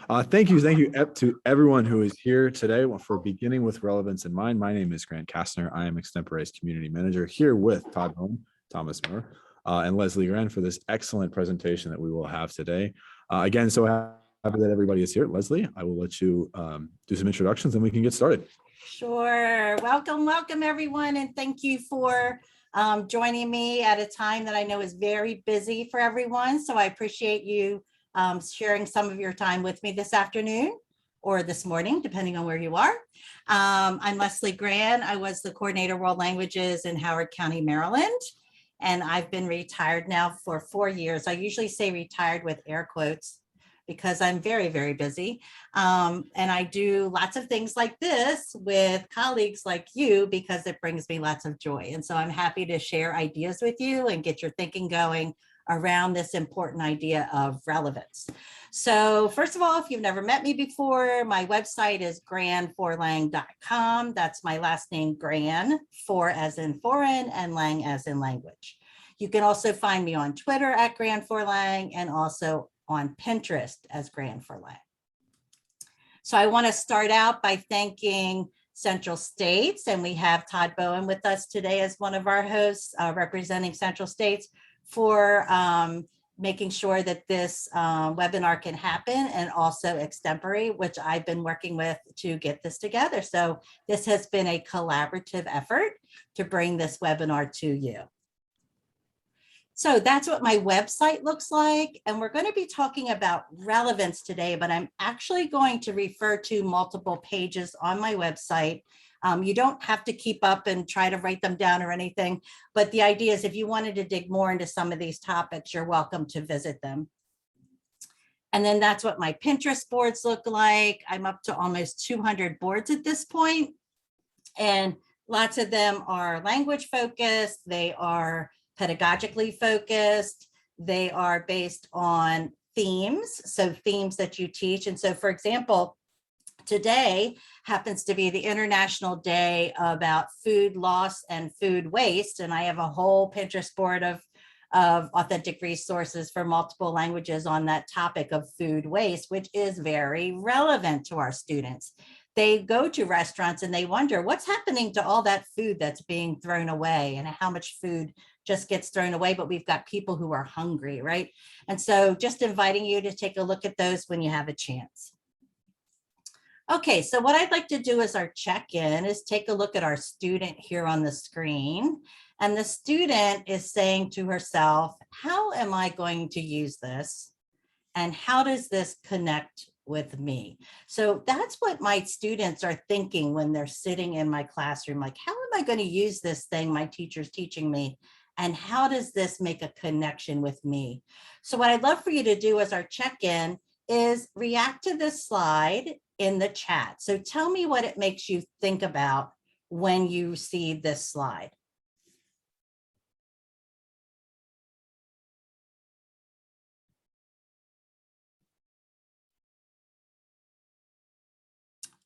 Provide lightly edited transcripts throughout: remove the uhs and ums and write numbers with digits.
Thank you to everyone who is here today for beginning with relevance in mind. My name is Grant Kastner. I am Extempore's community manager here with Todd Bowen, Thomas Moore, and Leslie Grahn for this excellent presentation that we will have today. Again, so happy that everybody is here. Leslie, I will let you do some introductions and we can get started. Sure. Welcome everyone, and thank you for joining me at a time that I know is very busy for everyone. So I appreciate you sharing some of your time with me this afternoon or this morning, depending on where you are. I'm Leslie Grahn. I was the coordinator of world languages in Howard County, Maryland, and I've been retired now for 4 years. I usually say retired with air quotes because I'm very, very busy. And I do lots of things like this with colleagues like you because it brings me lots of joy. And so I'm happy to share ideas with you and get your thinking going around this important idea of relevance. So first of all, if you've never met me before, my website is gran4lang.com. That's my last name, Gran, for as in foreign and lang as in language. You can also find me on Twitter at Gran4lang and also on Pinterest as Gran4lang. So I want to start out by thanking Central States, and we have Todd Bowen with us today as one of our hosts representing Central States for making sure that this webinar can happen, and also Extempore, which I've been working with to get this together. So this has been a collaborative effort to bring this webinar to you. So that's what my website looks like. And we're going to be talking about relevance today, but I'm actually going to refer to multiple pages on my website. You don't have to keep up and try to write them down or anything, but the idea is if you wanted to dig more into some of these topics, you're welcome to visit them. And then that's what my Pinterest boards look like. I'm up to almost 200 boards at this point, and lots of them are language focused. They are pedagogically focused. They are based on themes, so themes that you teach. And so, for example, today happens to be the International Day about food loss and food waste. And I have a whole Pinterest board of authentic resources for multiple languages on that topic of food waste, which is very relevant to our students. They go to restaurants and they wonder what's happening to all that food that's being thrown away and how much food just gets thrown away, but we've got people who are hungry, right? And so just inviting you to take a look at those when you have a chance. Okay, so what I'd like to do as our check-in is take a look at our student here on the screen. And the student is saying to herself, how am I going to use this? And how does this connect with me? So that's what my students are thinking when they're sitting in my classroom. Like, how am I going to use this thing my teacher's teaching me? And how does this make a connection with me? So what I'd love for you to do as our check-in is react to this slide in the chat. So tell me what it makes you think about when you see this slide.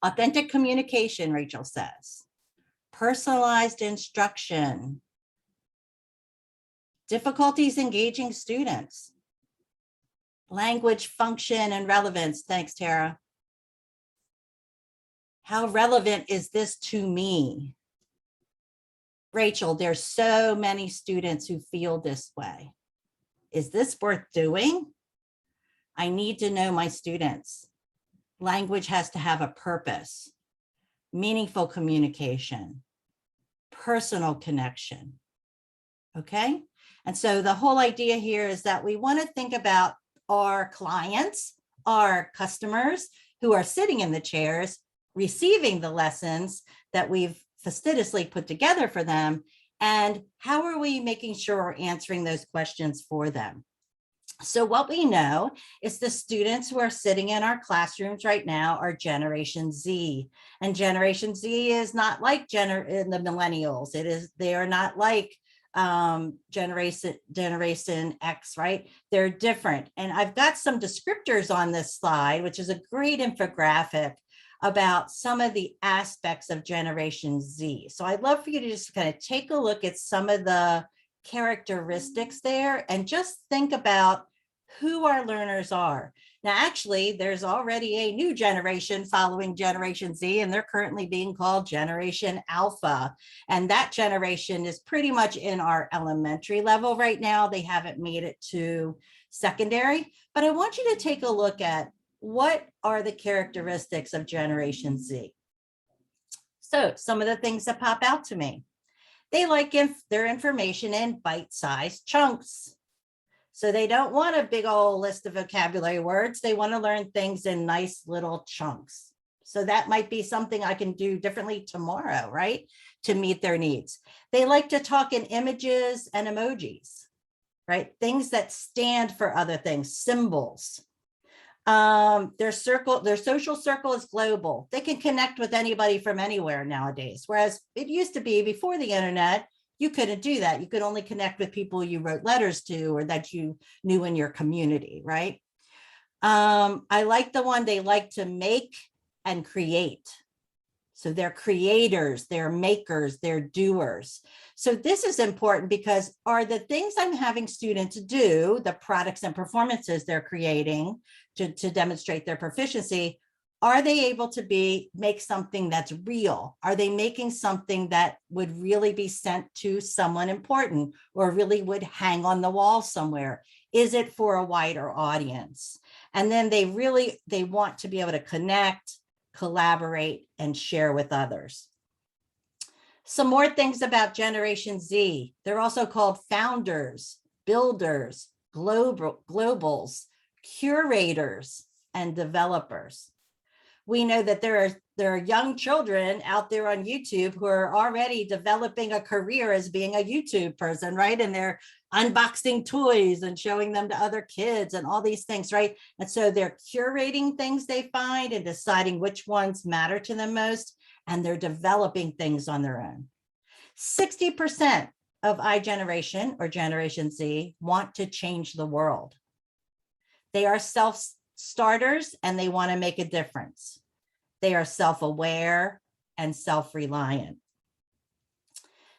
Authentic communication, Rachel says. Personalized instruction. Difficulties engaging students. Language function and relevance. Thanks, Tara. How relevant is this to me? Rachel, there's so many students who feel this way. Is this worth doing? I need to know my students. Language has to have a purpose, meaningful communication, personal connection. Okay? And so the whole idea here is that we want to think about our clients, our customers who are sitting in the chairs, receiving the lessons that we've fastidiously put together for them, and how are we making sure we're answering those questions for them? So what we know is the students who are sitting in our classrooms right now are Generation Z, and Generation Z is not like the millennials. They are not like Generation X, right? They're different. And I've got some descriptors on this slide, which is a great infographic about some of the aspects of Generation Z. So I'd love for you to just kind of take a look at some of the characteristics there and just think about who our learners are. Now, actually, there's already a new generation following Generation Z, and they're currently being called Generation Alpha. And that generation is pretty much in our elementary level right now. They haven't made it to secondary, but I want you to take a look at what are the characteristics of Generation Z. So some of the things that pop out to me. They like their information in bite-sized chunks. So they don't want a big old list of vocabulary words. They want to learn things in nice little chunks. So that might be something I can do differently tomorrow, right? To meet their needs. They like to talk in images and emojis, right? Things that stand for other things, symbols. Their social circle is global. They can connect with anybody from anywhere nowadays. Whereas it used to be before the internet, you couldn't do that. You could only connect with people you wrote letters to or that you knew in your community, right? I like the one they like to make and create. So they're creators, they're makers, they're doers. So this is important because are the things I'm having students do, the products and performances they're creating to demonstrate their proficiency, are they able to make something that's real? Are they making something that would really be sent to someone important or really would hang on the wall somewhere? Is it for a wider audience? And then they want to be able to connect, collaborate, and share with others. Some more things about Generation Z. They're also called founders, builders, globals, curators, and developers. We know that there are young children out there on YouTube who are already developing a career as being a YouTube person, right? And they're unboxing toys and showing them to other kids and all these things, right? And so they're curating things they find and deciding which ones matter to them most, and they're developing things on their own. 60% of iGeneration or Generation Z want to change the world. They are self-starters and they want to make a difference. They are self-aware and self-reliant.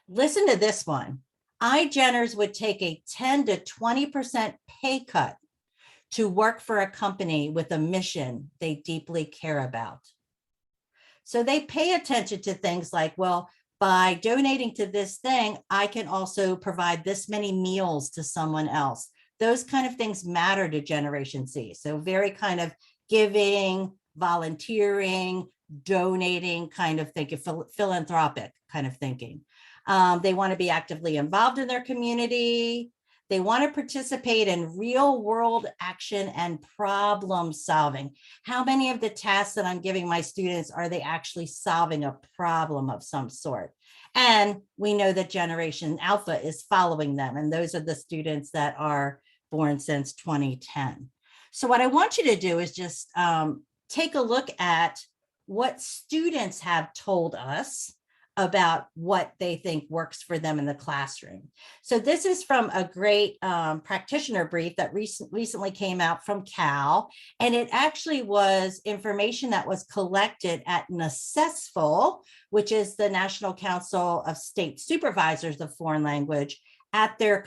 Listen to this one. iGeners would take a 10 to 20% pay cut to work for a company with a mission they deeply care about. So they pay attention to things like, well, by donating to this thing, I can also provide this many meals to someone else. Those kind of things matter to Generation Z. So very kind of giving, volunteering, donating kind of thinking, philanthropic kind of thinking. They want to be actively involved in their community. They want to participate in real world action and problem solving. How many of the tasks that I'm giving my students are they actually solving a problem of some sort? And we know that Generation Alpha is following them. And those are the students that are born since 2010. So what I want you to do is just take a look at what students have told us about what they think works for them in the classroom. So this is from a great practitioner brief that recently came out from Cal, and it actually was information that was collected at NACESFL, which is the National Council of State Supervisors of Foreign Language, at their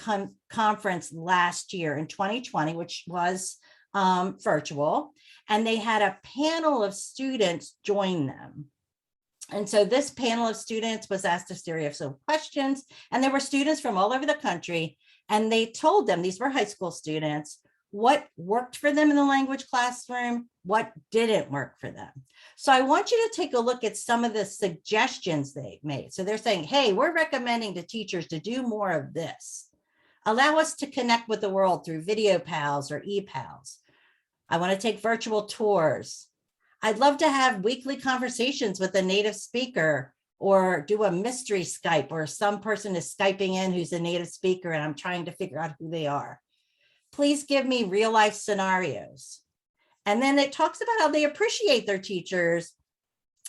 conference last year in 2020, which was virtual, and they had a panel of students join them. And so this panel of students was asked a series of questions, and there were students from all over the country, and they told them, these were high school students, what worked for them in the language classroom, what didn't work for them. So I want you to take a look at some of the suggestions they made. So they're saying, hey, we're recommending to teachers to do more of this. Allow us to connect with the world through video pals or e-pals. I want to take virtual tours. I'd love to have weekly conversations with a native speaker or do a mystery Skype, or some person is Skyping in who's a native speaker and I'm trying to figure out who they are. Please give me real life scenarios. And then it talks about how they appreciate their teachers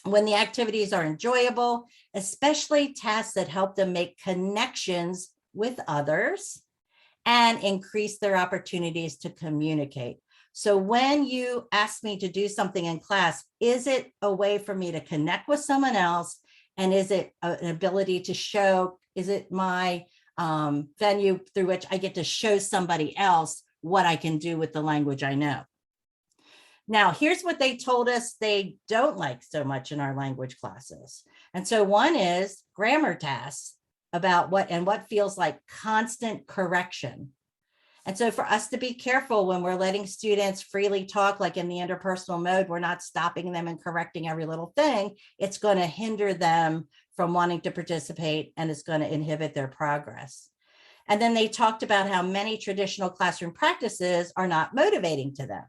when the activities are enjoyable, especially tasks that help them make connections with others and increase their opportunities to communicate. So when you ask me to do something in class, is it a way for me to connect with someone else? And is it an ability to show, is it my venue through which I get to show somebody else what I can do with the language I know? Now, here's what they told us they don't like so much in our language classes. And so one is grammar tasks about what feels like constant correction. And so for us to be careful when we're letting students freely talk, like in the interpersonal mode, we're not stopping them and correcting every little thing. It's going to hinder them from wanting to participate, and it's going to inhibit their progress. And then they talked about how many traditional classroom practices are not motivating to them.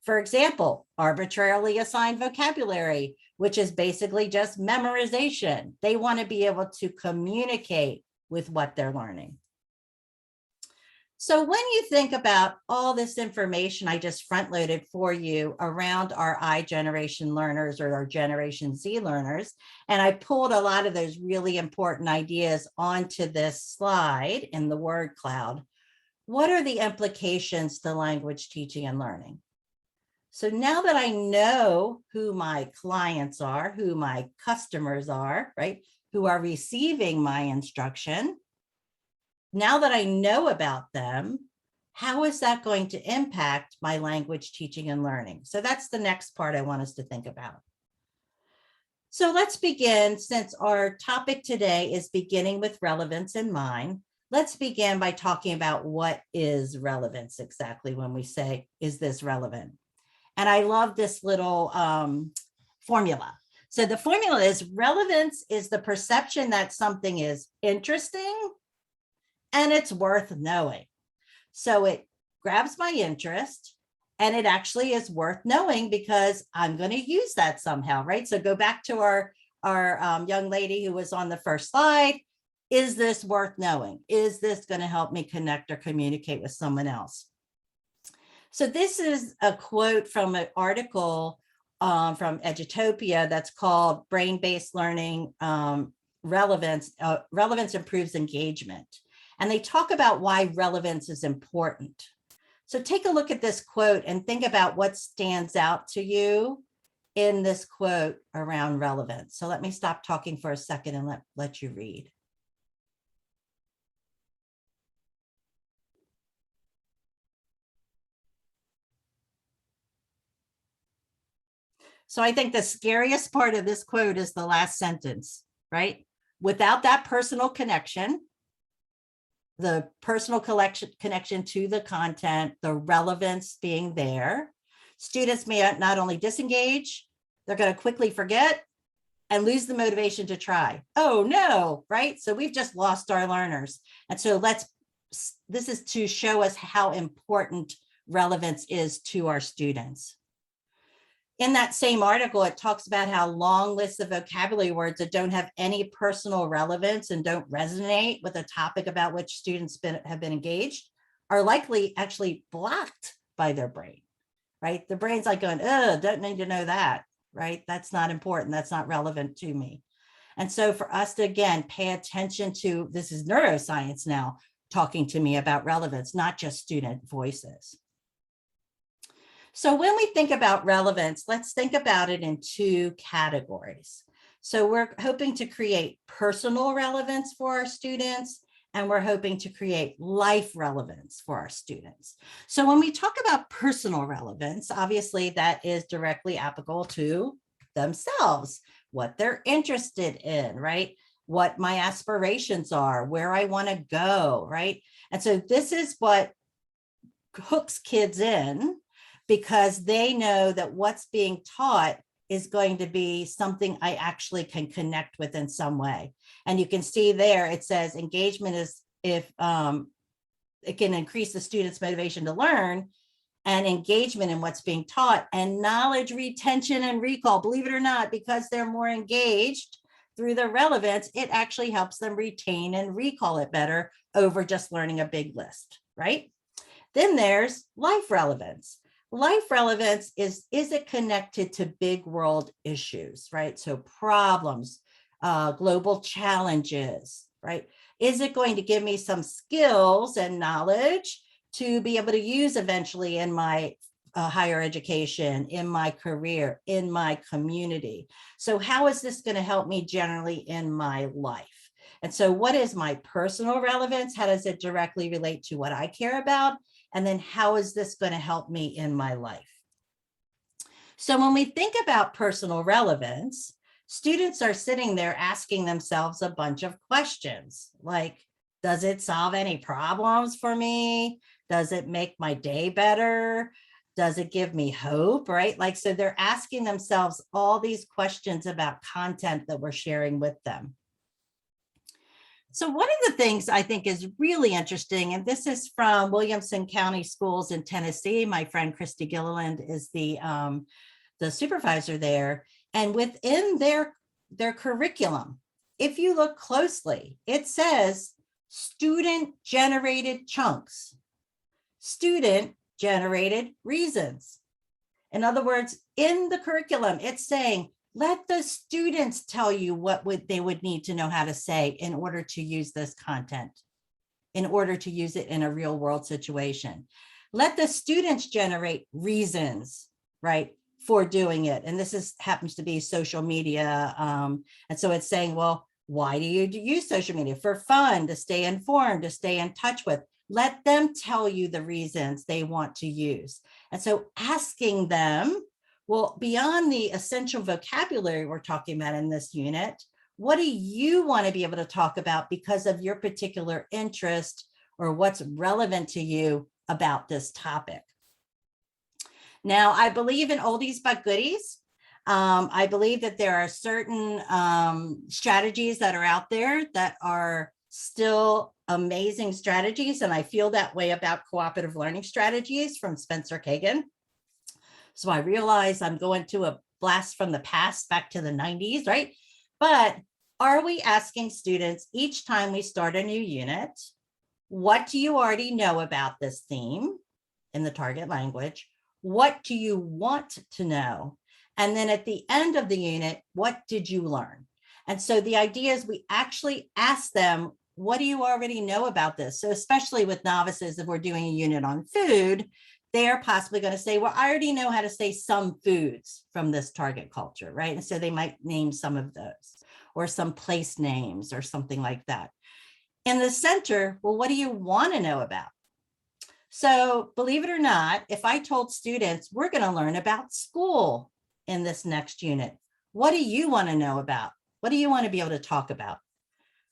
For example, arbitrarily assigned vocabulary, which is basically just memorization. They want to be able to communicate with what they're learning. So when you think about all this information I just front loaded for you around our I generation learners or our Generation Z learners, and I pulled a lot of those really important ideas onto this slide in the word cloud, what are the implications to language teaching and learning? So now that I know who my clients are, who my customers are, right, who are receiving my instruction, now that I know about them, how is that going to impact my language teaching and learning? So that's the next part I want us to think about. So let's begin, since our topic today is beginning with relevance in mind. Let's begin by talking about what is relevance exactly when we say, is this relevant? And I love this little formula. So the formula is relevance is the perception that something is interesting and it's worth knowing. So it grabs my interest and it actually is worth knowing because I'm going to use that somehow, right? So go back to our young lady who was on the first slide. Is this worth knowing? Is this going to help me connect or communicate with someone else? So this is a quote from an article from Edutopia that's called Brain-Based Learning Relevance Improves Engagement. And they talk about why relevance is important. So take a look at this quote and think about what stands out to you in this quote around relevance. So let me stop talking for a second and let you read. So I think the scariest part of this quote is the last sentence, right? Without that personal connection, the personal connection to the content, the relevance being there, students may not only disengage, they're going to quickly forget and lose the motivation to try. Oh no, right? So we've just lost our learners. And so this is to show us how important relevance is to our students. In that same article, it talks about how long lists of vocabulary words that don't have any personal relevance and don't resonate with a topic about which students have been engaged are likely actually blocked by their brain, right? The brain's like going, oh, don't need to know that, right? That's not important. That's not relevant to me. And so for us to, again, pay attention to, this is neuroscience now talking to me about relevance, not just student voices. So when we think about relevance, let's think about it in two categories. So we're hoping to create personal relevance for our students, and we're hoping to create life relevance for our students. So when we talk about personal relevance, obviously that is directly applicable to themselves, what they're interested in, right? What my aspirations are, where I want to go, right? And so this is what hooks kids in, because they know that what's being taught is going to be something I actually can connect with in some way. And you can see there, it says engagement is if it can increase the student's motivation to learn, and engagement in what's being taught, and knowledge retention and recall. Believe it or not, because they're more engaged through the relevance, it actually helps them retain and recall it better over just learning a big list, right? Then there's life relevance. Life relevance is it connected to big world issues, right? So problems, global challenges, right? Is it going to give me some skills and knowledge to be able to use eventually in my higher education, in my career, in my community? So how is this going to help me generally in my life? And so what is my personal relevance? How does it directly relate to what I care about? And then how is this going to help me in my life? So when we think about personal relevance, students are sitting there asking themselves a bunch of questions like, does it solve any problems for me? Does it make my day better? Does it give me hope, right? Like, so they're asking themselves all these questions about content that we're sharing with them. So one of the things I think is really interesting, and this is from Williamson County Schools in Tennessee. My friend Christy Gilliland is the supervisor there. And within their curriculum, if you look closely, it says student generated chunks, student generated reasons. In other words, in the curriculum, it's saying, let the students tell you what they would need to know how to say in order to use this content, in order to use it in a real world situation. Let the students generate reasons, right, for doing it. And this happens to be social media. And so it's saying, well, why do you use social media? For fun, to stay informed, to stay in touch with. Let them tell you the reasons they want to use. And so asking them, well, beyond the essential vocabulary we're talking about in this unit, what do you want to be able to talk about because of your particular interest or what's relevant to you about this topic? Now, I believe in oldies but goodies. I believe that there are certain strategies that are out there that are still amazing strategies. And I feel that way about cooperative learning strategies from Spencer Kagan. So I realize I'm going to a blast from the past back to the 90s, right? But are we asking students each time we start a new unit, what do you already know about this theme in the target language? What do you want to know? And then at the end of the unit, what did you learn? And so the idea is we actually ask them, what do you already know about this? So especially with novices, if we're doing a unit on food, they're possibly going to say, well, I already know how to say some foods from this target culture, right? And so they might name some of those or some place names or something like that. In the center, well, what do you want to know about? So believe it or not, if I told students, we're going to learn about school in this next unit, what do you want to know about? What do you want to be able to talk about?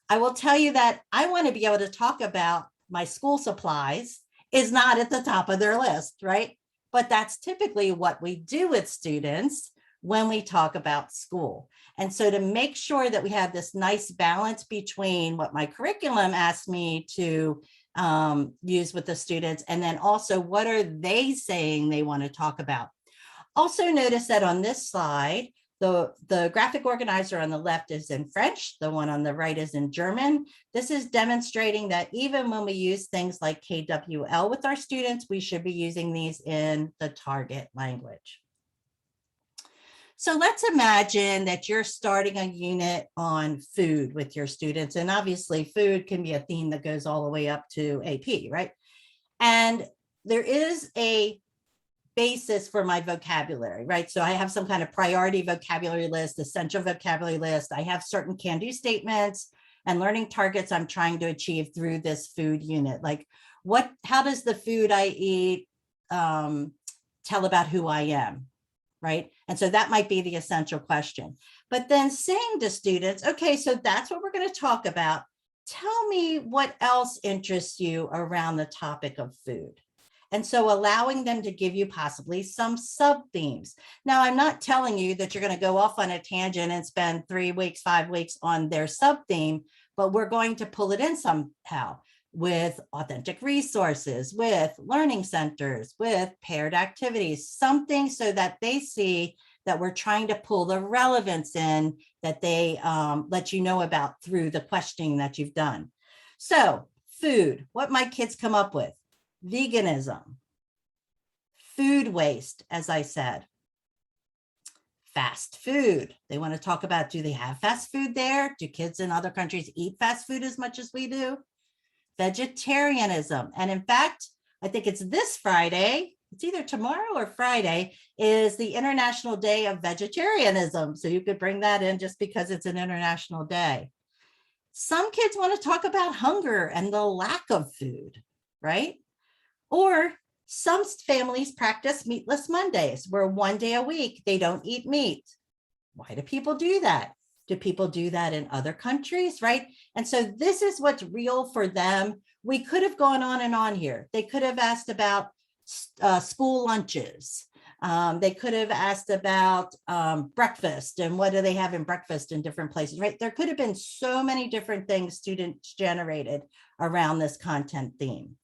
I will tell you that I want to be able to talk about my school supplies is not at the top of their list, right? But that's typically what we do with students when we talk about school. And so to make sure that we have this nice balance between what my curriculum asks me to use with the students, and then also what are they saying they want to talk about. Also notice that on this slide, the graphic organizer on the left is in French, the one on the right is in German. This is demonstrating that even when we use things like KWL with our students, we should be using these in the target language. So let's imagine that you're starting a unit on food with your students. And obviously food can be a theme that goes all the way up to AP, right? And there is a basis for my vocabulary, right? So I have some kind of priority vocabulary list, essential vocabulary list. I have certain can-do statements and learning targets I'm trying to achieve through this food unit. Like how does the food I eat tell about who I am, right? And so that might be the essential question. But then saying to students, okay, so that's what we're going to talk about. Tell me what else interests you around the topic of food. And so allowing them to give you possibly some sub themes. Now, I'm not telling you that you're going to go off on a tangent and spend 3 weeks, 5 weeks on their sub theme, but we're going to pull it in somehow with authentic resources, with learning centers, with paired activities, something so that they see that we're trying to pull the relevance in that they let you know about through the questioning that you've done. So food, what might kids come up with? Veganism, food waste, as I said, fast food. They want to talk about, do they have fast food there? Do kids in other countries eat fast food as much as we do? Vegetarianism. And in fact, I think it's this Friday, it's either tomorrow or Friday, is the International Day of Vegetarianism. So you could bring that in just because it's an international day. Some kids want to talk about hunger and the lack of food, right? Or Some families practice meatless Mondays, where one day a week they don't eat meat. Why do people do that? Do people do that in other countries, right? And so this is what's real for them. We could have gone on and on here. They could have asked about school lunches. They could have asked about breakfast and what do they have in breakfast in different places, right? There could have been so many different things students generated around this content theme.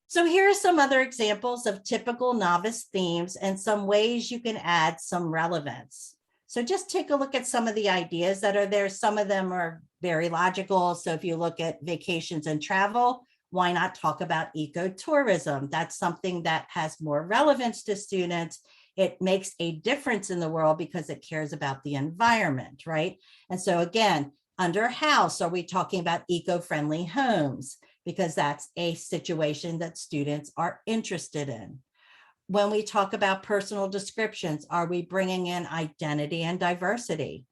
So here are some other examples of typical novice themes and some ways you can add some relevance. So just take a look at some of the ideas that are there. Some of them are very logical. So if you look at vacations and travel, why not talk about ecotourism? That's something that has more relevance to students. It makes a difference in the world because it cares about the environment, right? And so again, under house, are we talking about eco-friendly homes? Because that's a situation that students are interested in. When we talk about personal descriptions, are we bringing in identity and diversity?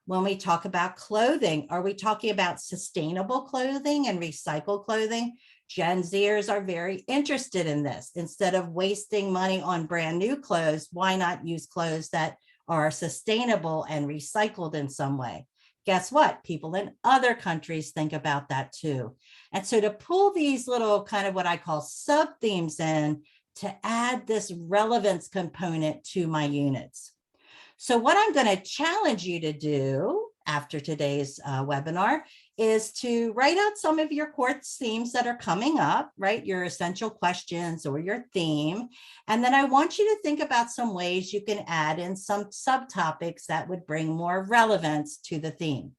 When we talk about clothing, are we talking about sustainable clothing and recycled clothing? Gen Zers are very interested in this. Instead of wasting money on brand new clothes, why not use clothes that are sustainable and recycled in some way? Guess what? People in other countries think about that too. And so to pull these little kind of what I call sub-themes in to add this relevance component to my units. So what I'm going to challenge you to do after today's webinar is to write out some of your course themes that are coming up, right? Your essential questions or your theme. And then I want you to think about some ways you can add in some subtopics that would bring more relevance to the theme.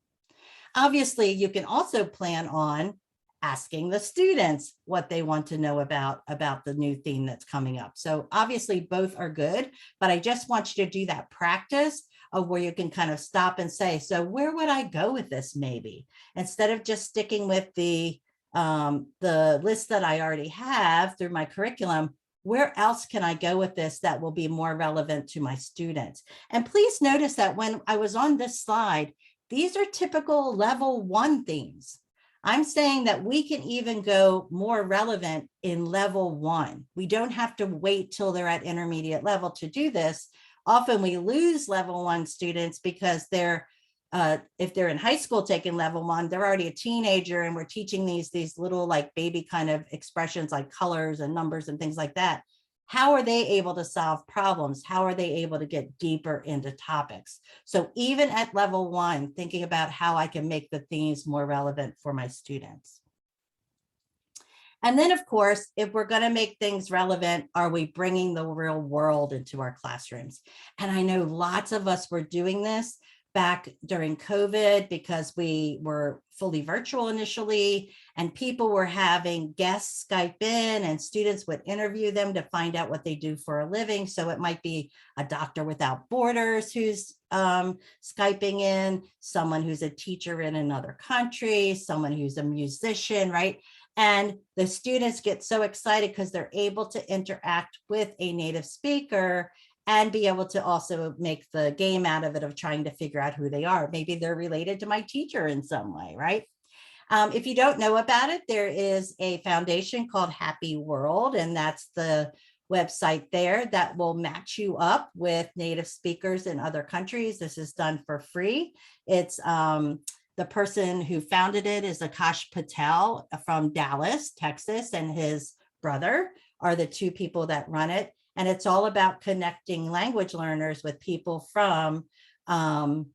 Obviously, you can also plan on asking the students what they want to know about the new theme that's coming up. So obviously both are good, but I just want you to do that practice of where you can kind of stop and say, so where would I go with this maybe? Instead of just sticking with the list that I already have through my curriculum, where else can I go with this that will be more relevant to my students? And please notice that when I was on this slide, these are typical level 1 themes. I'm saying that we can even go more relevant in level 1. We don't have to wait till they're at intermediate level to do this. Often we lose level 1 students because they're, if they're in high school taking level 1, they're already a teenager and we're teaching these little like baby kind of expressions like colors and numbers and things like that. How are they able to solve problems? How are they able to get deeper into topics? So even at level 1, thinking about how I can make the themes more relevant for my students. And then, of course, if we're going to make things relevant, are we bringing the real world into our classrooms? And I know lots of us were doing this back during COVID because we were fully virtual initially, and people were having guests Skype in and students would interview them to find out what they do for a living. So it might be a doctor without borders who's Skyping in, someone who's a teacher in another country, someone who's a musician, right? And the students get so excited because they're able to interact with a native speaker and be able to also make the game out of it of trying to figure out who they are. Maybe they're related to my teacher in some way, right? If you don't know about it, there is a foundation called Happy World, and that's the website there that will match you up with native speakers in other countries. This is done for free. It's the person who founded it is Akash Patel from Dallas, Texas, and his brother are the two people that run it. And it's all about connecting language learners with people from other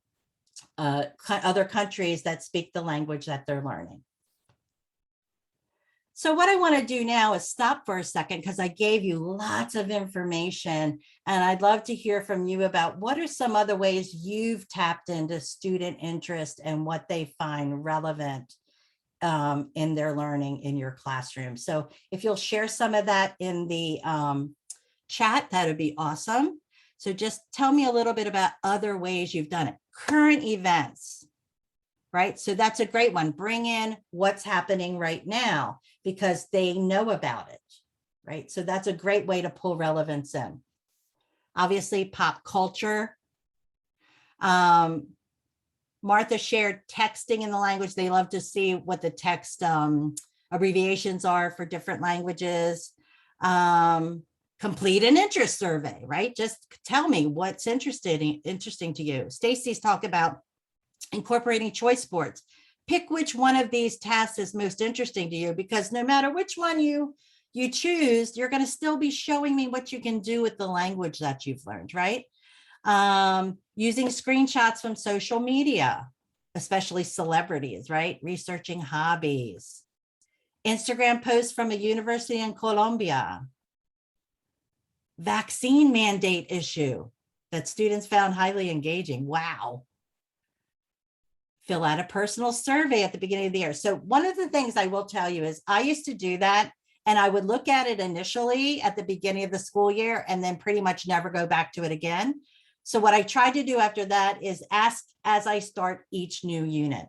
countries that speak the language that they're learning. So what I want to do now is stop for a second because I gave you lots of information, and I'd love to hear from you about what are some other ways you've tapped into student interest and what they find relevant in their learning in your classroom. So if you'll share some of that in the chat, that would be awesome. So just tell me a little bit about other ways you've done it. Current events, right? So that's a great one. Bring in what's happening right now because they know about it, right? So that's a great way to pull relevance in. Obviously, pop culture. Martha shared texting in the language. They love to see what the text abbreviations are for different languages. Complete an interest survey, right? Just tell me what's interesting to you. Stacy's talk about incorporating choice sports. Pick which one of these tasks is most interesting to you, because no matter which one you choose, you're going to still be showing me what you can do with the language that you've learned, right? Using screenshots from social media, especially celebrities, right? Researching hobbies. Instagram posts from a university in Colombia. Vaccine mandate issue that students found highly engaging. Wow. Fill out a personal survey at the beginning of the year. So one of the things I will tell you is I used to do that, and I would look at it initially at the beginning of the school year and then pretty much never go back to it again. So what I tried to do after that is ask as I start each new unit,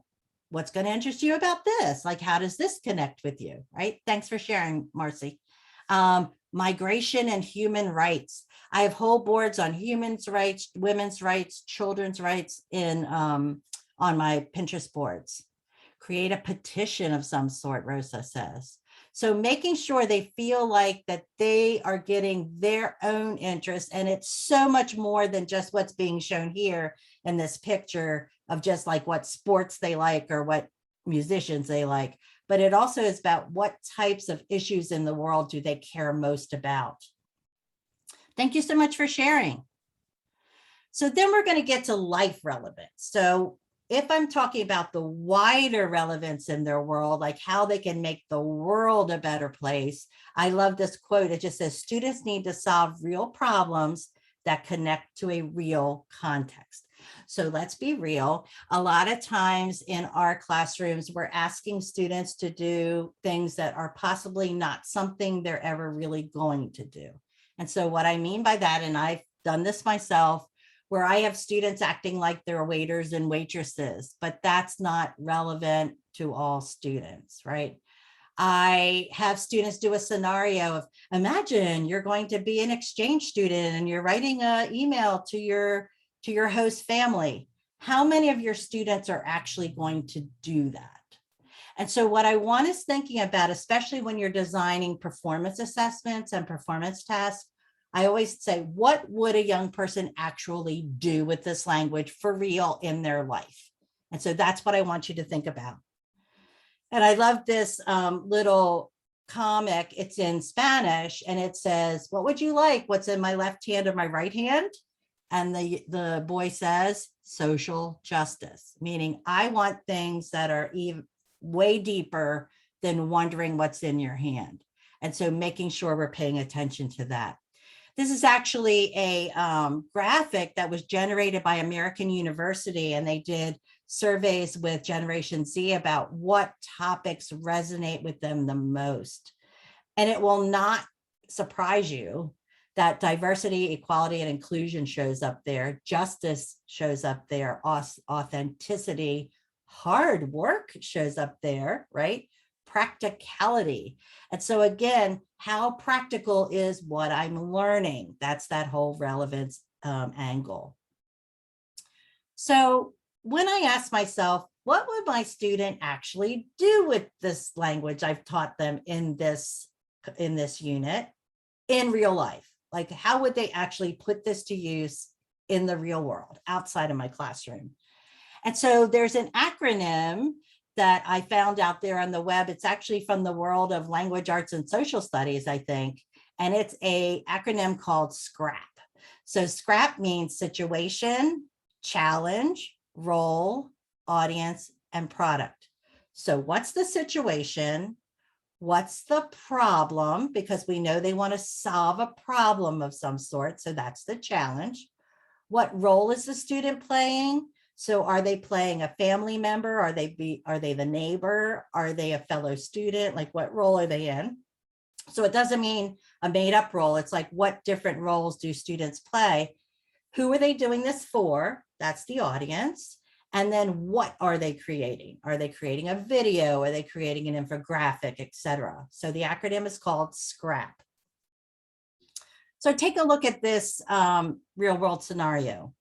what's going to interest you about this? Like, how does this connect with you? Right? Thanks for sharing, Marcy. Migration and human rights. I have whole boards on human rights, women's rights, children's rights on my Pinterest boards. Create a petition of some sort, Rosa says. So making sure they feel like that they are getting their own interest, and it's so much more than just what's being shown here in this picture of just like what sports they like or what musicians they like, but it also is about what types of issues in the world do they care most about. Thank you so much for sharing. So then we're going to get to life relevance. So if I'm talking about the wider relevance in their world, like how they can make the world a better place, I love this quote. It just says, students need to solve real problems that connect to a real context. So let's be real. A lot of times in our classrooms, we're asking students to do things that are possibly not something they're ever really going to do. And so what I mean by that, and I've done this myself, where I have students acting like they're waiters and waitresses, but that's not relevant to all students, right? I have students do a scenario of, imagine you're going to be an exchange student and you're writing an email to your host family. How many of your students are actually going to do that? And so what I want is thinking about, especially when you're designing performance assessments and performance tasks, I always say, what would a young person actually do with this language for real in their life? And so that's what I want you to think about. And I love this little comic. It's in Spanish, and it says, what would you like? What's in my left hand or my right hand? And the boy says, social justice, meaning I want things that are even way deeper than wondering what's in your hand. And so making sure we're paying attention to that. This is actually a graphic that was generated by American University, and they did surveys with Generation Z about what topics resonate with them the most. And it will not surprise you that diversity, equality, and inclusion shows up there. Justice shows up there. Authenticity, hard work shows up there, right? Practicality. And so again, how practical is what I'm learning? That's that whole relevance angle. So when I ask myself, what would my student actually do with this language I've taught them in this unit in real life? Like, how would they actually put this to use in the real world outside of my classroom? And so there's an acronym that I found out there on the web. It's actually from the world of language arts and social studies, I think. And it's an acronym called SCRAP. So SCRAP means situation, challenge, role, audience, and product. So what's the situation? What's the problem? Because we know they want to solve a problem of some sort. So that's the challenge. What role is the student playing? So are they playing a family member? Are they the neighbor? Are they a fellow student? Like, what role are they in? So it doesn't mean a made up role. It's like, what different roles do students play? Who are they doing this for? That's the audience. And then what are they creating? Are they creating a video? Are they creating an infographic, etc.? So the acronym is called SCRAP. So take a look at this real world scenario.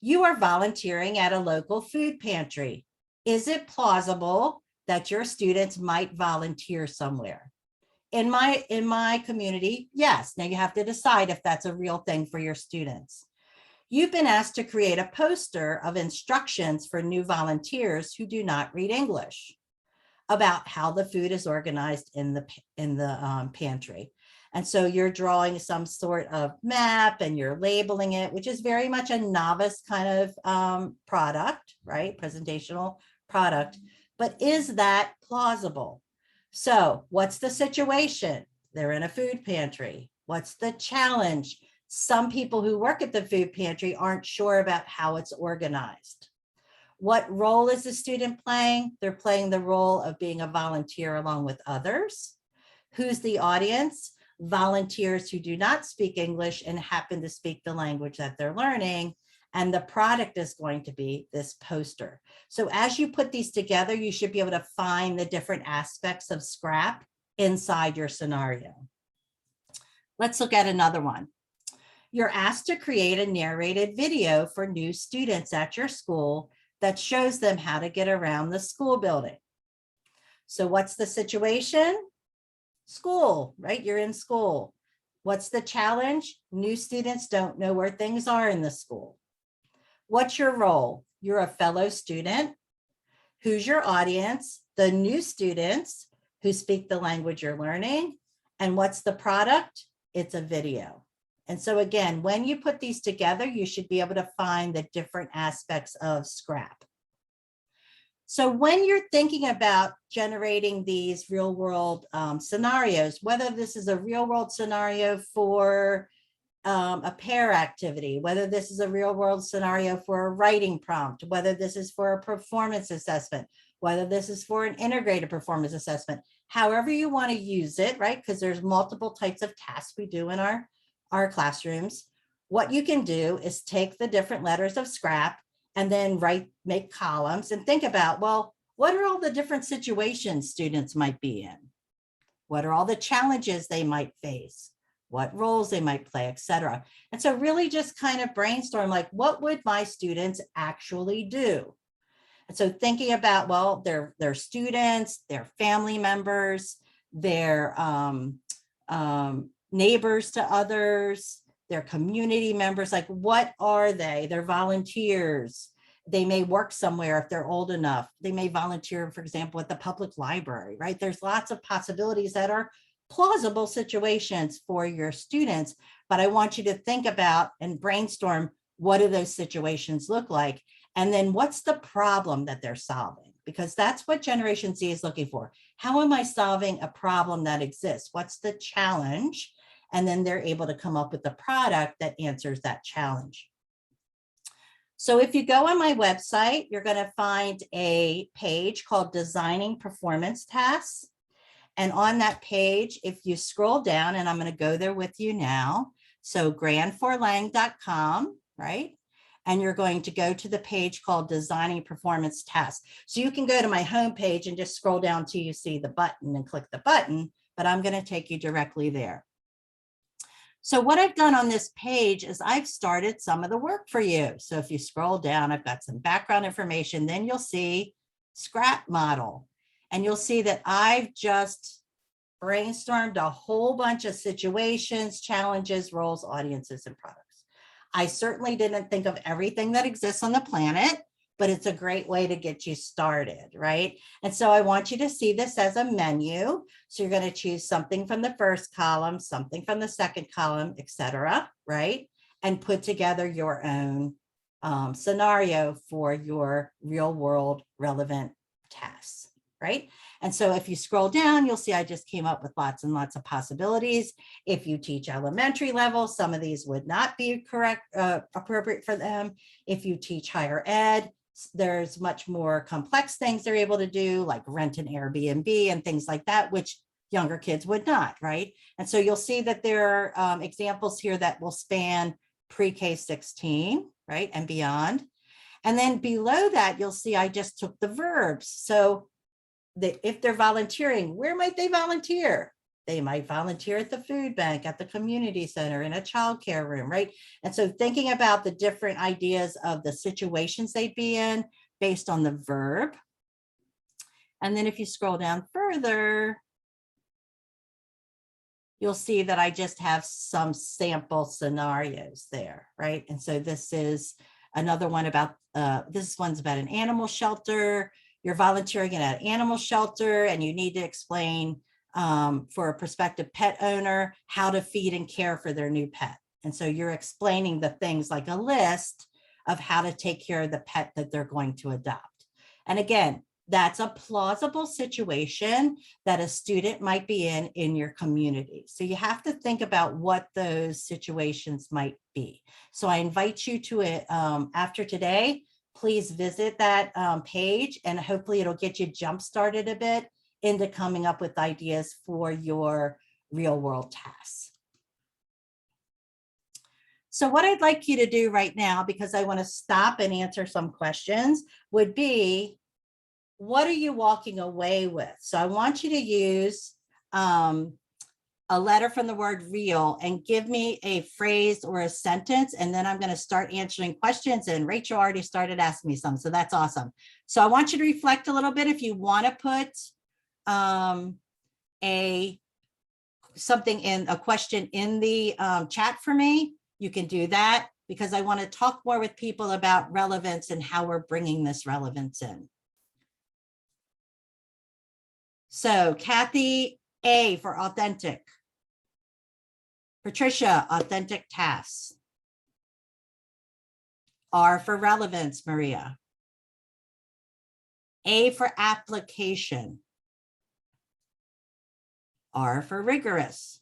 You are volunteering at a local food pantry. Is it plausible that your students might volunteer somewhere? in my community, yes. Now you have to decide if that's a real thing for your students. You've been asked to create a poster of instructions for new volunteers who do not read English about how the food is organized in the pantry. And so you're drawing some sort of map and you're labeling it, which is very much a novice kind of product, right? Presentational product. But is that plausible? So what's the situation? They're in a food pantry. What's the challenge? Some people who work at the food pantry aren't sure about how it's organized. What role is the student playing? They're playing the role of being a volunteer along with others. Who's the audience? Volunteers who do not speak English and happen to speak the language that they're learning. And the product is going to be this poster. So as you put these together, you should be able to find the different aspects of scrap inside your scenario. Let's look at another one. You're asked to create a narrated video for new students at your school that shows them how to get around the school building. So what's the situation? School, right? You're in school. What's the challenge? New students don't know where things are in the school. What's your role? You're a fellow student. Who's your audience? The new students who speak the language you're learning. And what's the product? It's a video. And so again, when you put these together, you should be able to find the different aspects of scrap. So when you're thinking about generating these real world scenarios, whether this is a real world scenario for a pair activity, whether this is a real world scenario for a writing prompt, whether this is for a performance assessment, whether this is for an integrated performance assessment, however you want to use it, right? Because there's multiple types of tasks we do in our classrooms. What you can do is take the different letters of scrap and then make columns and think about, well, what are all the different situations students might be in? What are all the challenges they might face? What roles they might play, et cetera. And so really just kind of brainstorm, like, what would my students actually do? And so thinking about, well, they're students, they're family members, they're neighbors to others, they're community members, like what are they? They're volunteers. They may work somewhere if they're old enough. They may volunteer, for example, at the public library, right? There's lots of possibilities that are plausible situations for your students, but I want you to think about and brainstorm, what do those situations look like? And then what's the problem that they're solving? Because that's what Generation Z is looking for. How am I solving a problem that exists? What's the challenge? And then they're able to come up with a product that answers that challenge. So if you go on my website, you're going to find a page called Designing Performance Tasks. And on that page, if you scroll down, and I'm going to go there with you now, so grandforlang.com, right? And you're going to go to the page called Designing Performance Tasks. So you can go to my homepage and just scroll down till you see the button and click the button, but I'm going to take you directly there. So what I've done on this page is I've started some of the work for you. So if you scroll down, I've got some background information, then you'll see scrap model. And you'll see that I've just brainstormed a whole bunch of situations, challenges, roles, audiences, and products. I certainly didn't think of everything that exists on the planet, but it's a great way to get you started, right? And so I want you to see this as a menu. So you're going to choose something from the first column, something from the second column, et cetera, right? And put together your own scenario for your real world relevant tasks. Right? And so if you scroll down, you'll see I just came up with lots and lots of possibilities. If you teach elementary level, some of these would not be appropriate for them. If you teach higher ed, there's much more complex things they're able to do, like rent an Airbnb and things like that, which younger kids would not, right? And so you'll see that there are examples here that will span pre-K 16, right, and beyond. And then below that, you'll see I just took the verbs. So if they're volunteering, where might they volunteer? They might volunteer at the food bank, at the community center, in a childcare room, right? And so thinking about the different ideas of the situations they'd be in based on the verb. And then if you scroll down further, you'll see that I just have some sample scenarios there, right? And so this is another one about, this one's about an animal shelter. You're volunteering at an animal shelter and you need to explain for a prospective pet owner how to feed and care for their new pet. And so you're explaining the things like a list of how to take care of the pet that they're going to adopt. And again, that's a plausible situation that a student might be in your community. So you have to think about what those situations might be. So I invite you to it after today, please visit that page and hopefully it'll get you jump started a bit into coming up with ideas for your real world tasks. So what I'd like you to do right now, because I want to stop and answer some questions, would be, what are you walking away with? So I want you to use a letter from the word real and give me a phrase or a sentence, and then I'm going to start answering questions. And Rachel already started asking me some, so that's awesome. So I want you to reflect a little bit. If you want to put something in a question in the chat for me, you can do that, because I want to talk more with people about relevance and how we're bringing this relevance in. So Kathy, A for authentic. Patricia, authentic tasks. R for relevance, Maria. A for application. R for rigorous,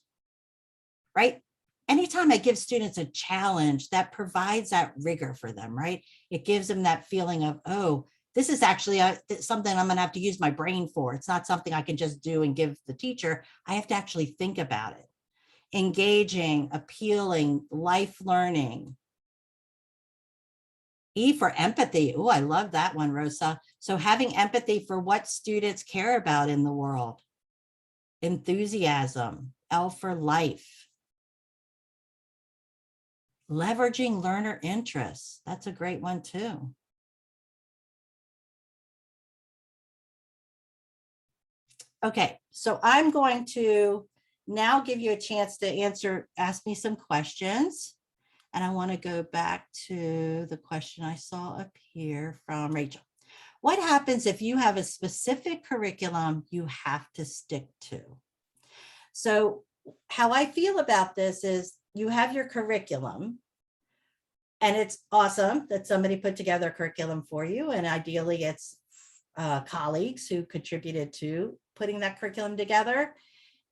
right? Anytime I give students a challenge, that provides that rigor for them, right? It gives them that feeling of, oh, this is actually something I'm going to have to use my brain for. It's not something I can just do and give the teacher. I have to actually think about it. Engaging, appealing, life learning. E for empathy. Oh, I love that one, Rosa. So having empathy for what students care about in the world. Enthusiasm. L for life. Leveraging learner interests. That's a great one too. Okay, so I'm going to now give you a chance to ask me some questions. And I want to go back to the question I saw up here from Rachel. What happens if you have a specific curriculum you have to stick to? So how I feel about this is, you have your curriculum, and it's awesome that somebody put together a curriculum for you. And ideally it's colleagues who contributed to putting that curriculum together.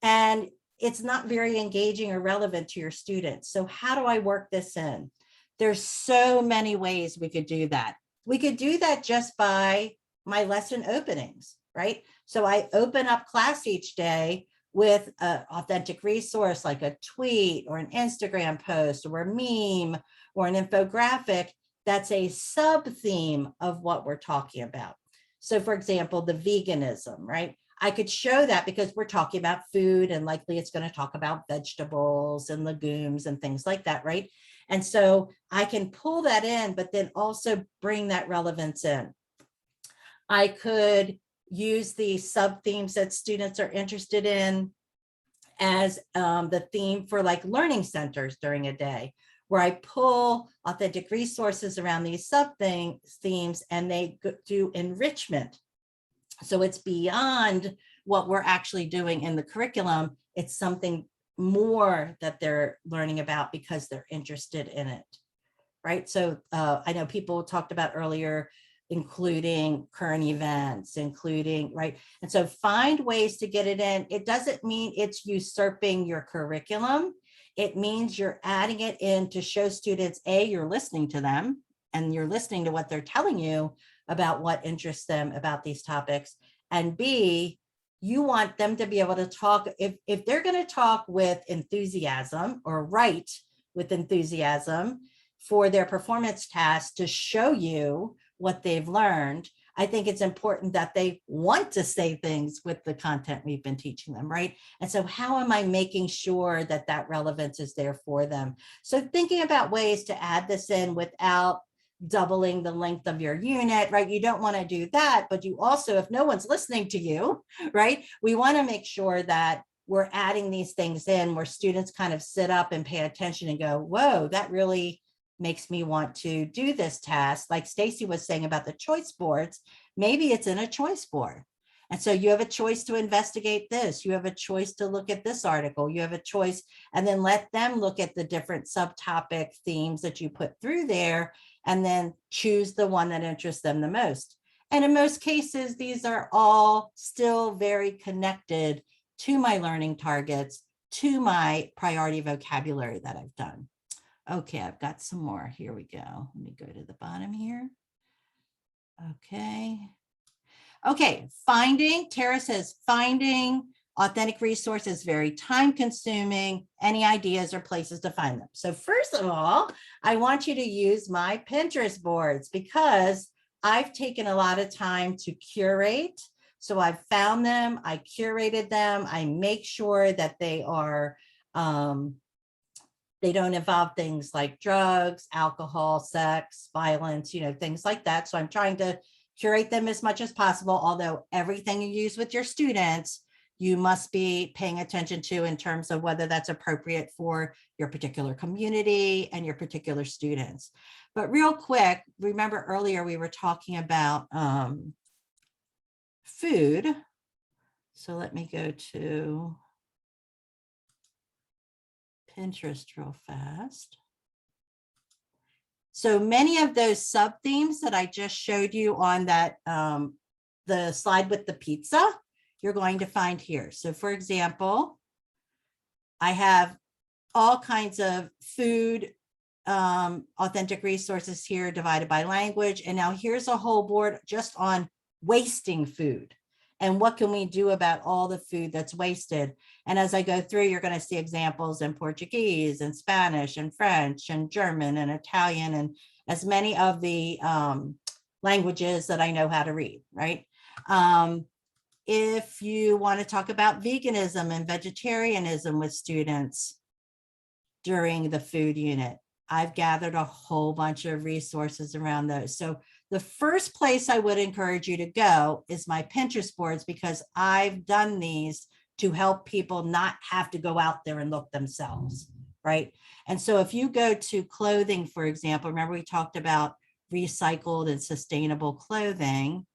And it's not very engaging or relevant to your students. So how do I work this in? There's so many ways we could do that. We could do that just by my lesson openings, right? So I open up class each day with an authentic resource like a tweet or an Instagram post or a meme or an infographic that's a sub-theme of what we're talking about. So for example, the veganism, right? I could show that because we're talking about food, and likely it's going to talk about vegetables and legumes and things like that, right? And so I can pull that in, but then also bring that relevance in. I could use the sub-themes that students are interested in as the theme for like learning centers during a day, where I pull authentic resources around these sub-themes and they do enrichment. So it's beyond what we're actually doing in the curriculum. It's something more that they're learning about because they're interested in it, right? So I know people talked about earlier, including current events, including, right? And so find ways to get it in. It doesn't mean it's usurping your curriculum. It means you're adding it in to show students, A, you're listening to them and you're listening to what they're telling you about what interests them about these topics. And B, you want them to be able to talk, if they're going to talk with enthusiasm or write with enthusiasm for their performance tasks to show you what they've learned, I think it's important that they want to say things with the content we've been teaching them, right? And so how am I making sure that that relevance is there for them? So thinking about ways to add this in without doubling the length of your unit, right? You don't want to do that, but you also, if no one's listening to you, right? We want to make sure that we're adding these things in where students kind of sit up and pay attention and go, whoa, that really makes me want to do this task. Like Stacy was saying about the choice boards, maybe it's in a choice board. And so you have a choice to investigate this. You have a choice to look at this article. You have a choice, and then let them look at the different subtopic themes that you put through there, and then choose the one that interests them the most. And in most cases, these are all still very connected to my learning targets, to my priority vocabulary that I've done. Okay, I've got some more. Here we go. Let me go to the bottom here. Okay. Okay, Tara says, finding authentic resources is very time consuming. Any ideas or places to find them? So first of all, I want you to use my Pinterest boards because I've taken a lot of time to curate. So I've found them, I curated them, I make sure that they are, they don't involve things like drugs, alcohol, sex, violence, things like that. So I'm trying to curate them as much as possible, although everything you use with your students, you must be paying attention to in terms of whether that's appropriate for your particular community and your particular students. But real quick, remember earlier we were talking about food. So let me go to Pinterest real fast. So many of those sub themes that I just showed you on that, the slide with the pizza, you're going to find here. So for example, I have all kinds of food, authentic resources here divided by language. And now here's a whole board just on wasting food. And what can we do about all the food that's wasted? And as I go through, you're going to see examples in Portuguese and Spanish and French and German and Italian and as many of the languages that I know how to read, right? If you want to talk about veganism and vegetarianism with students during the food unit, I've gathered a whole bunch of resources around those. So the first place I would encourage you to go is my Pinterest boards, because I've done these to help people not have to go out there and look themselves, right? And so if you go to clothing, for example, remember we talked about recycled and sustainable clothing.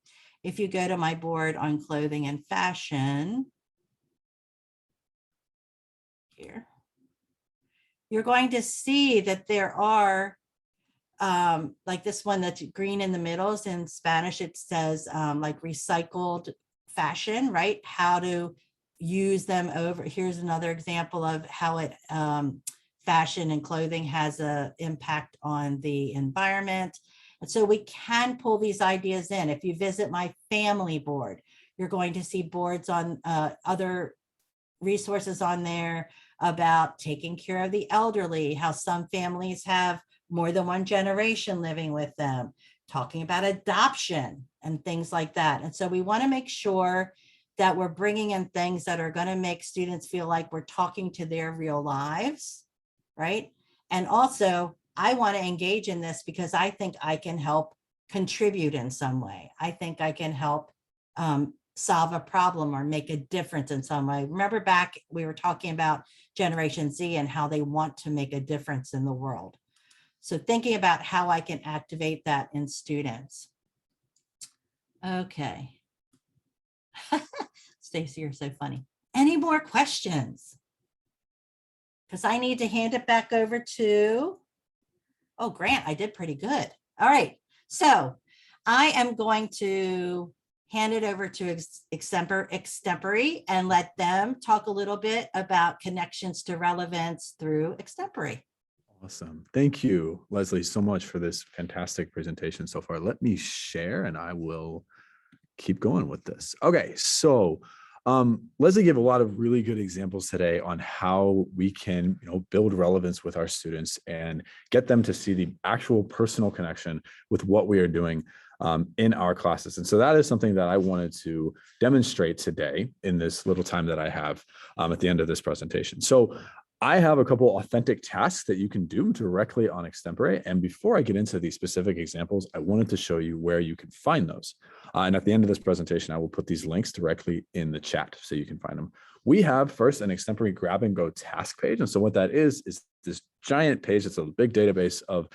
If you go to my board on clothing and fashion, here, you're going to see that there are like this one that's green in the middle. In Spanish, it says like recycled fashion, right? How to use them over. Here's another example of how it fashion and clothing has an impact on the environment. And so we can pull these ideas in. If you visit my family board, you're going to see boards on other resources on there about taking care of the elderly, how some families have more than one generation living with them, talking about adoption and things like that. And so we want to make sure that we're bringing in things that are going to make students feel like we're talking to their real lives, right? And also, I want to engage in this because I think I can help contribute in some way. I think I can help solve a problem or make a difference in some way. Remember back, we were talking about Generation Z and how they want to make a difference in the world. So thinking about how I can activate that in students. Okay. Stacy, you're so funny. Any more questions? Because I need to hand it back over to, oh, Grant, I did pretty good. All right. So I am going to hand it over to Extempore and let them talk a little bit about connections to relevance through Extempore. Awesome. Thank you, Leslie, so much for this fantastic presentation so far. Let me share and I will keep going with this. Okay, so Leslie gave a lot of really good examples today on how we can, build relevance with our students and get them to see the actual personal connection with what we are doing in our classes. And so that is something that I wanted to demonstrate today in this little time that I have at the end of this presentation. So I have a couple authentic tasks that you can do directly on Extempore. And before I get into these specific examples, I wanted to show you where you can find those. And at the end of this presentation, I will put these links directly in the chat so you can find them. we have first an extempore grab and go task page. And so what that is this giant page. It's a big database of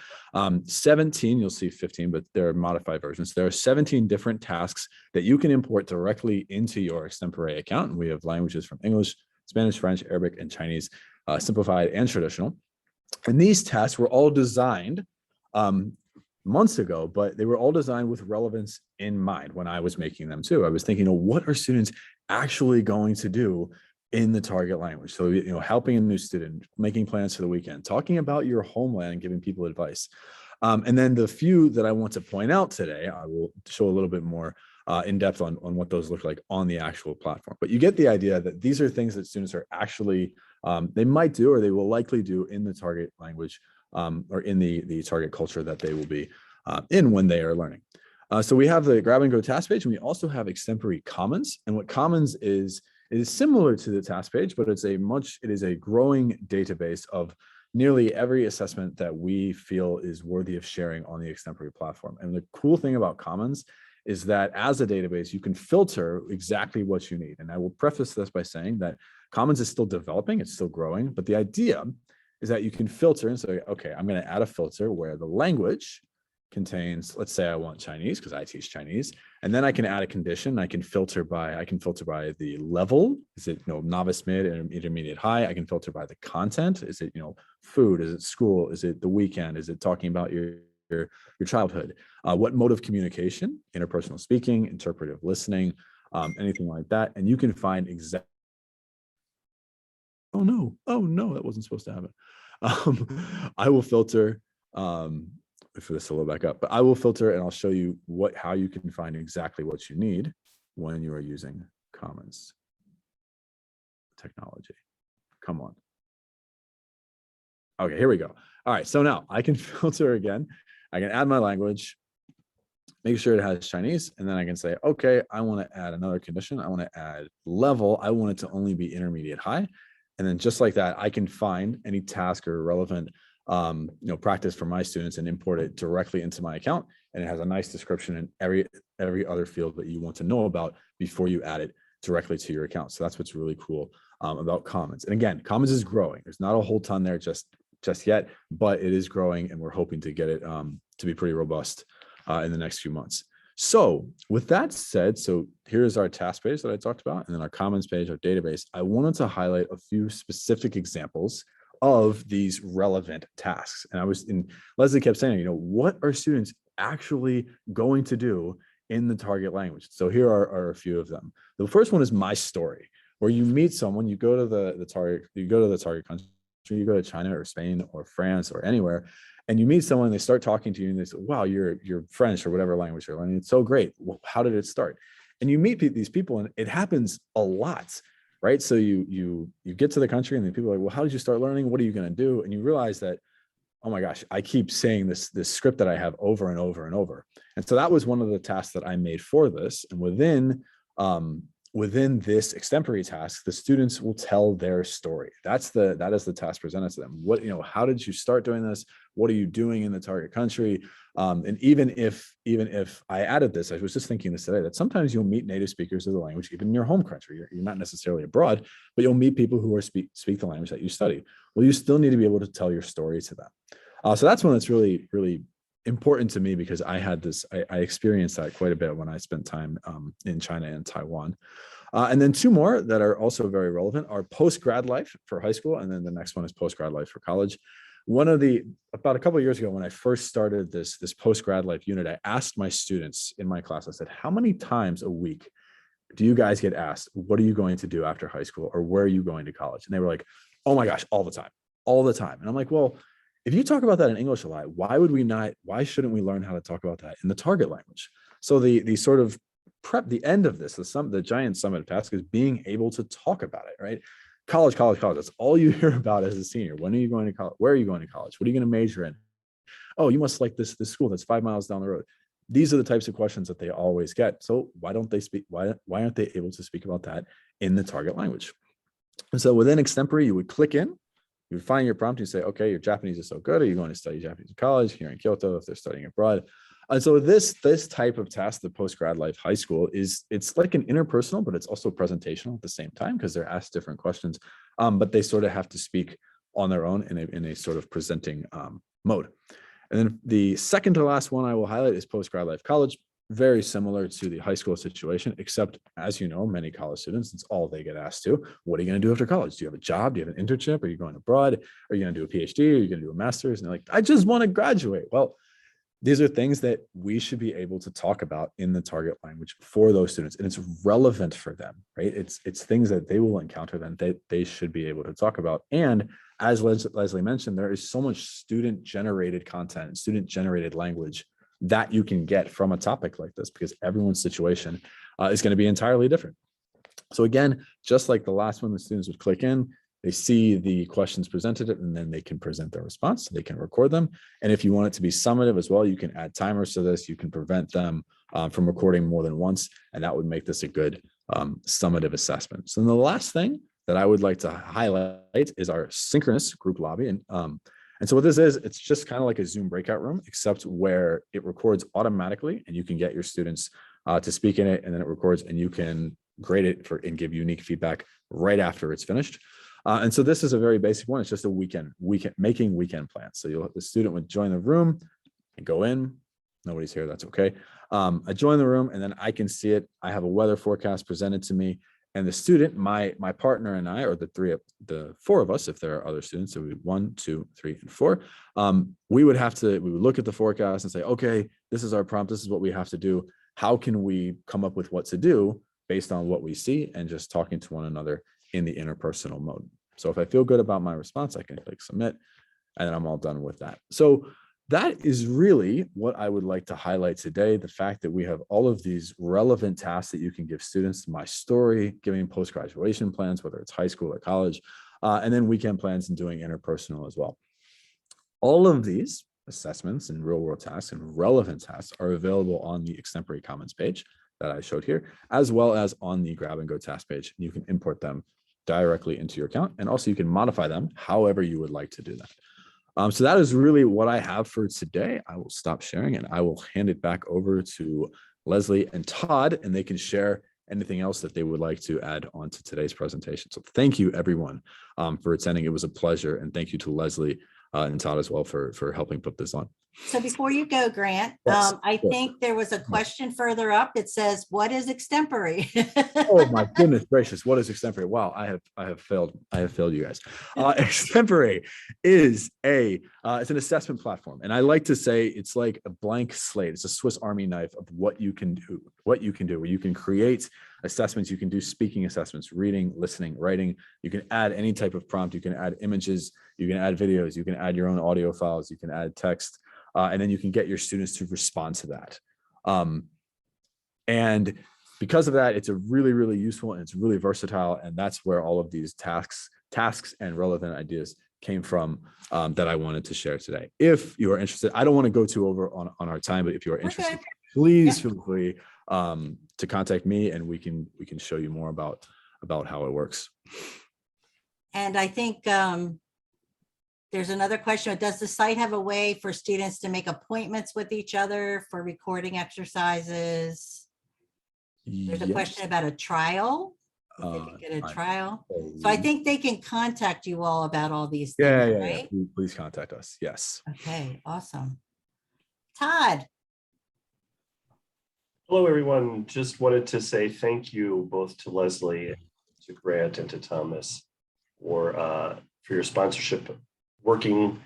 17, you'll see 15, but there are modified versions. There are 17 different tasks that you can import directly into your extempore account. And we have languages from English, Spanish, French, Arabic, and Chinese, simplified and traditional. And these tasks were all designed months ago, but they were all designed with relevance in mind when I was making them too. I was thinking, what are students actually going to do in the target language? So, helping a new student, making plans for the weekend, talking about your homeland and giving people advice. And then the few that I want to point out today, I will show a little bit more in depth on what those look like on the actual platform. But you get the idea that these are things that students are actually, they might do, or they will likely do in the target language, or in the target culture that they will be in when they are learning. So we have the grab and go task page, and we also have extempore commons. And what commons is, it is similar to the task page, but it is a growing database of nearly every assessment that we feel is worthy of sharing on the extempore platform. And the cool thing about commons is that as a database, you can filter exactly what you need. And I will preface this by saying that commons is still developing, it's still growing, but the idea is that you can filter and say, okay, I'm going to add a filter where the language contains, let's say I want Chinese because I teach Chinese, and then I can add a condition. I can filter by the level. Is it novice, mid, intermediate, high? I can filter by the content. Is it food? Is it school? Is it the weekend? Is it talking about your childhood? What mode of communication? Interpersonal speaking, interpretive listening, anything like that. And you can find exact. Oh no, that wasn't supposed to happen. I will filter. For this to load back up, but I will filter and I'll show you how you can find exactly what you need when you are using commons technology. Come on. Okay, here we go. All right, so now I can filter again. I can add my language, make sure it has Chinese, and then I can say, okay, I want to add another condition. I want to add level. I want it to only be intermediate, high. And then just like that, I can find any task or relevant practice for my students and import it directly into my account. And it has a nice description in every other field that you want to know about before you add it directly to your account. So that's what's really cool about commons. And again, commons is growing. There's not a whole ton there just yet, but it is growing, and we're hoping to get it to be pretty robust in the next few months. So with that said, so here's our task page that I talked about, and then our commons page, our database. I wanted to highlight a few specific examples of these relevant tasks. And Leslie kept saying, what are students actually going to do in the target language? So here are a few of them. The first one is my story, where you meet someone, you go to the target country, you go to China or Spain or France or anywhere, and you meet someone, they start talking to you and they say, wow, you're French or whatever language you're learning. It's so great. Well, how did it start? And you meet these people, and it happens a lot. Right. So you get to the country, and then people are like, well, how did you start learning? What are you going to do? And you realize that, oh my gosh, I keep saying this script that I have over and over and over. And so that was one of the tasks that I made for this. And within this extempore task, the students will tell their story. That is the task presented to them. How did you start doing this? What are you doing in the target country? And even if I added this, I was just thinking this today, that sometimes you'll meet native speakers of the language, even in your home country. You're not necessarily abroad, but you'll meet people who speak the language that you study. Well, you still need to be able to tell your story to them. So that's one that's really, really important to me, because I experienced that quite a bit when I spent time in China and Taiwan. And then two more that are also very relevant are post-grad life for high school. And then the next one is post-grad life for college. About a couple of years ago, when I first started this post-grad life unit, I asked my students in my class, I said, how many times a week do you guys get asked, what are you going to do after high school, or where are you going to college? And they were like, oh my gosh, all the time. And I'm like, well, if you talk about that in English a lot, why shouldn't we learn how to talk about that in the target language? So the sort of the end of this, the giant summative task is being able to talk about it, right? College. That's all you hear about as a senior. When are you going to college? Where are you going to college? What are you going to major in? Oh, you must like this school that's 5 miles down the road. These are the types of questions that they always get. So why don't they speak? Why aren't they able to speak about that in the target language? And so within extempore, you would click in, you would find your prompt, you say, okay, your Japanese is so good. Are you going to study Japanese in college here in Kyoto if they're studying abroad? And so this type of task, the post-grad life high school, it's like an interpersonal, but it's also presentational at the same time because they're asked different questions, but they sort of have to speak on their own in a sort of presenting mode. And then the second to last one I will highlight is post-grad life college. Very similar to the high school situation, except as you know, many college students, it's all they get asked to. What are you going to do after college? Do you have a job? Do you have an internship? Are you going abroad? Are you going to do a PhD? Are you going to do a master's? And they're like, I just want to graduate. Well, these are things that we should be able to talk about in the target language for those students. And it's relevant for them, right? It's things that they will encounter that they should be able to talk about. And as Leslie mentioned, there is so much student generated content and student generated language that you can get from a topic like this, because everyone's situation is going to be entirely different. So again, just like the last one, the students would click in, they see the questions presented, and then they can present their response. They can record them. And if you want it to be summative as well, you can add timers to this. You can prevent them from recording more than once, and that would make this a good summative assessment. So then the last thing that I would like to highlight is our synchronous group lobby. And so what this is, it's just kind of like a Zoom breakout room, except where it records automatically, and you can get your students to speak in it, and then it records, and you can grade it and give unique feedback right after it's finished. And so this is a very basic one. It's just a making weekend plans. So the student would join the room and go in. Nobody's here. That's okay. I join the room, and then I can see it. I have a weather forecast presented to me, and the student, my partner and I, or the four of us, if there are other students, so we 1, 2, 3, and 4. We would look at the forecast and say, okay, this is our prompt. This is what we have to do. How can we come up with what to do based on what we see, and just talking to one another in the interpersonal mode. So if I feel good about my response, I can click submit, and then I'm all done with that. So that is really what I would like to highlight today. The fact that we have all of these relevant tasks that you can give students. My story, giving post-graduation plans, whether it's high school or college, and then weekend plans and doing interpersonal as well. All of these assessments and real world tasks and relevant tasks are available on the Extempore Commons page that I showed here, as well as on the grab and go task page. You can import them directly into your account, and also you can modify them however you would like to do that. So that is really what I have for today. I will stop sharing, and I will hand it back over to Leslie and Todd, and they can share anything else that they would like to add on to today's presentation. So thank you everyone for attending. It was a pleasure. And thank you to Leslie and Todd as well for helping put this on. So before you go, Grant, Yes, I think there was a question further up. It says, what is extempore? Oh my goodness gracious, what is extempore? Wow, I have failed you guys. Extempore is it's an assessment platform, and I like to say it's like a blank slate. It's a Swiss Army knife of what you can do, where you can create assessments. You can do speaking assessments, reading, listening, writing. You can add any type of prompt. You can add images, you can add videos, you can add your own audio files, you can add text, and then you can get your students to respond to that. And because of that, it's a really, really useful, and it's really versatile. And that's where all of these tasks and relevant ideas came from that I wanted to share today. If you are interested, I don't want to go too over on our time, but if you are interested, please feel free to contact me, and we can show you more about how it works. And I think there's another question. Does the site have a way for students to make appointments with each other for recording exercises? There's a question about a trial. If they can get a trial. So I think they can contact you all about all these things, right? Yeah. Please contact us. Yes. Okay, awesome. Todd. Hello, everyone. Just wanted to say thank you both to Leslie, to Grant, and to Thomas for your sponsorship, working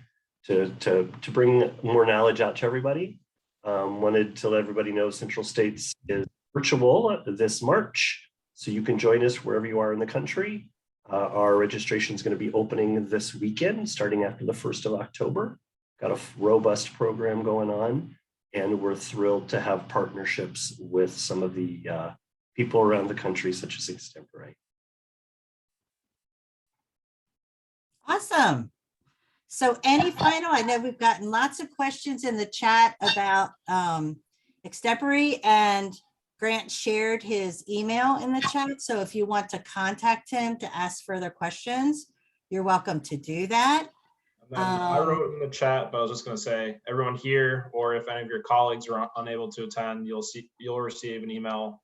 to bring more knowledge out to everybody. Wanted to let everybody know Central States is virtual this March, so you can join us wherever you are in the country. Our registration is going to be opening this weekend, starting after the 1st of October. Got a robust program going on, and we're thrilled to have partnerships with some of the people around the country, such as Extempore. Awesome. So any final, I know we've gotten lots of questions in the chat about Extempore, and Grant shared his email in the chat. So if you want to contact him to ask further questions, you're welcome to do that. And then I wrote in the chat, but I was just going to say, everyone here, or if any of your colleagues are unable to attend, you'll receive an email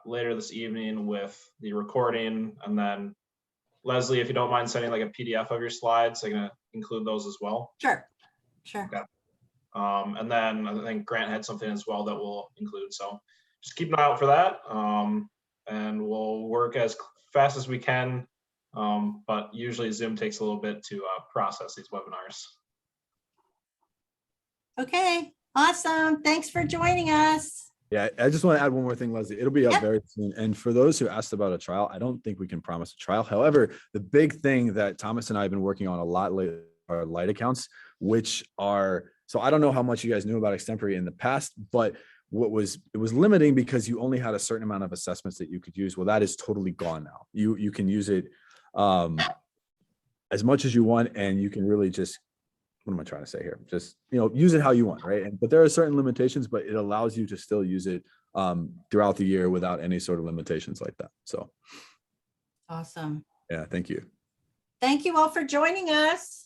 later this evening with the recording. And then Leslie, if you don't mind sending like a PDF of your slides, I'm going to include those as well. Sure. Okay. And then I think Grant had something as well that we'll include. So just keep an eye out for that. And we'll work as fast as we can. But usually Zoom takes a little bit to process these webinars. Okay, awesome. Thanks for joining us. Yeah, I just want to add one more thing, Leslie. It'll be up Yep. very soon. And for those who asked about a trial, I don't think we can promise a trial. However, the big thing that Thomas and I have been working on a lot lately are light accounts, which are, so I don't know how much you guys knew about Extempore in the past, but it was limiting because you only had a certain amount of assessments that you could use. Well, that is totally gone now. You can use it as much as you want, and you can really just, what am I trying to say here? Just, use it how you want, right? But there are certain limitations, but it allows you to still use it throughout the year without any sort of limitations like that. So, Awesome. yeah, thank you. Thank you all for joining us.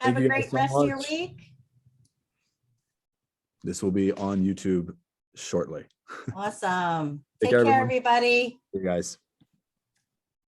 Have Thank a you great guys so rest of your much. week. This will be on YouTube shortly. Awesome. Take Take care, care, everyone. everybody. You guys.